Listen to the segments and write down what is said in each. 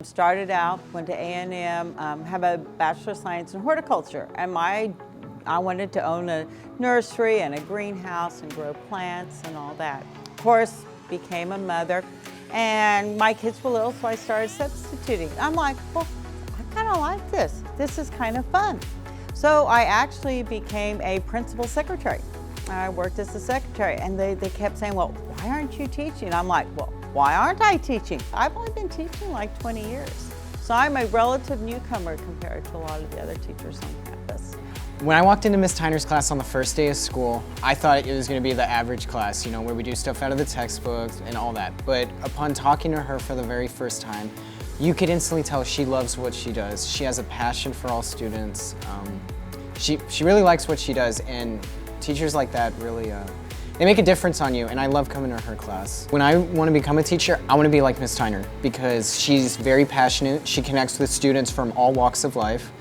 Started out, went to A&M, have a Bachelor of Science in Horticulture, and I wanted to own a nursery and a greenhouse and grow plants and all that. Of course, became a mother, and my kids were little, so I started substituting. I'm like, well, I kind of like this. This is kind of fun. So I actually became a principal secretary. I worked as a secretary, and they kept saying, well, why aren't you teaching? I'm like, well, why aren't I teaching? I've only been teaching like 20 years. So I'm a relative newcomer compared to a lot of the other teachers on campus. When I walked into Miss Tienert's class on the first day of school, I thought it was going to be the average class, you know, where we do stuff out of the textbooks and all that. But upon talking to her for the very first time, you could instantly tell she loves what she does. She has a passion for all students. She really likes what she does, and teachers like that really, they make a difference on you, and I love coming to her class. When I want to become a teacher, I want to be like Miss Tienert because she's very passionate. She connects with students from all walks of life.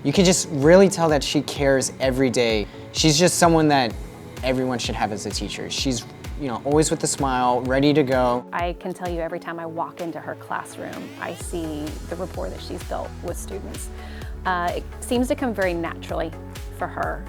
You can just really tell that she cares every day. She's just someone that everyone should have as a teacher. She's, you know, always with a smile, ready to go. I can tell you every time I walk into her classroom, I see the rapport that she's built with students. It seems to come very naturally for her.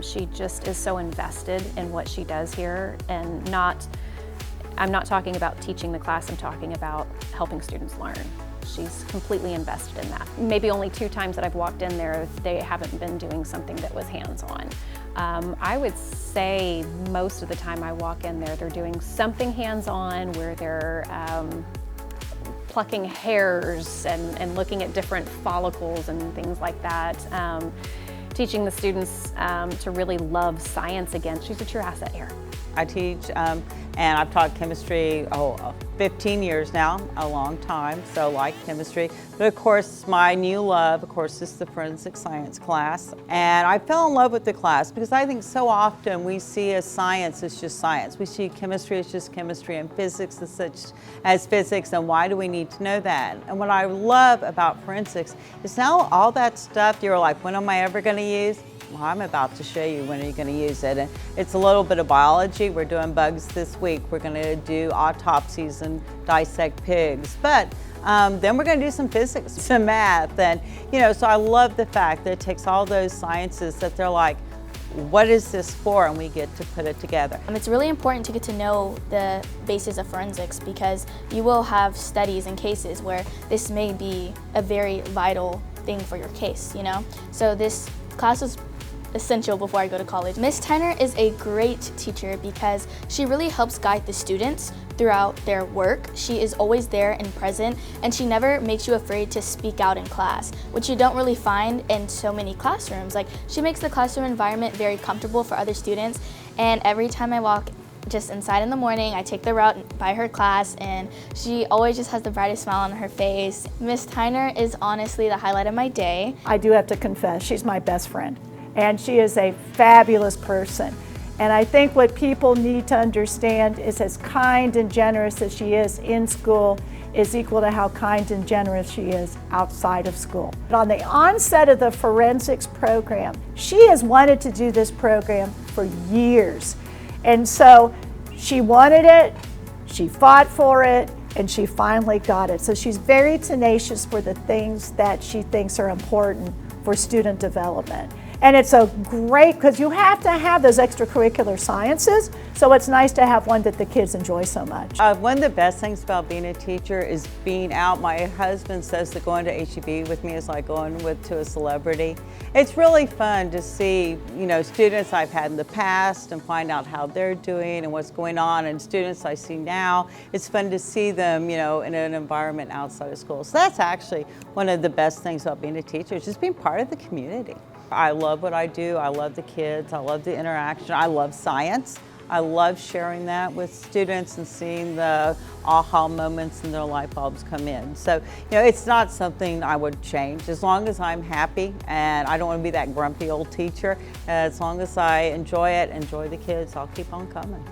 She just is so invested in what she does here, and I'm not talking about teaching the class, I'm talking about helping students learn. She's completely invested in that. Maybe only 2 times that I've walked in there, they haven't been doing something that was hands-on. I would say most of the time I walk in there, they're doing something hands-on where they're plucking hairs and looking at different follicles and things like that. Teaching the students to really love science again. She's a true asset here. I teach, and I've taught chemistry 15 years now, a long time, so I like chemistry. But of course, my new love, of course, is the forensic science class. And I fell in love with the class because I think so often we see as science as just science. We see chemistry as just chemistry and physics as such as physics, and why do we need to know that? And what I love about forensics is now all that stuff you're like, when am I ever going to use? Well, I'm about to show you when you're going to use it. And it's a little bit of biology. We're doing bugs this week. We're going to do autopsies and dissect pigs. But then we're going to do some physics, some math. And, you know, so I love the fact that it takes all those sciences that they're like, what is this for? And we get to put it together. It's really important to get to know the basis of forensics because you will have studies and cases where this may be a very vital thing for your case, you know? So this class is essential before I go to college. Miss Tienert is a great teacher because she really helps guide the students throughout their work. She is always there and present, and she never makes you afraid to speak out in class, which you don't really find in so many classrooms. Like, she makes the classroom environment very comfortable for other students, and every time I walk just inside in the morning, I take the route by her class, and she always just has the brightest smile on her face. Miss Tienert is honestly the highlight of my day. I do have to confess, she's my best friend, and she is a fabulous person. And I think what people need to understand is as kind and generous as she is in school is equal to how kind and generous she is outside of school. But on the onset of the forensics program, she has wanted to do this program for years. And so she wanted it, she fought for it, and she finally got it. So she's very tenacious for the things that she thinks are important for student development. And it's a great, because you have to have those extracurricular sciences, so it's nice to have one that the kids enjoy so much. One of the best things about being a teacher is being out. My husband says that going to HEB with me is like going to a celebrity. It's really fun to see, you know, students I've had in the past and find out how they're doing and what's going on, and students I see now. It's fun to see them, you know, in an environment outside of school. So that's actually one of the best things about being a teacher, is just being part of the community. I love what I do. I love the kids. I love the interaction. I love science. I love sharing that with students and seeing the aha moments in their light bulbs come in. So, you know, it's not something I would change. As long as I'm happy, and I don't want to be that grumpy old teacher, as long as I enjoy it, enjoy the kids, I'll keep on coming.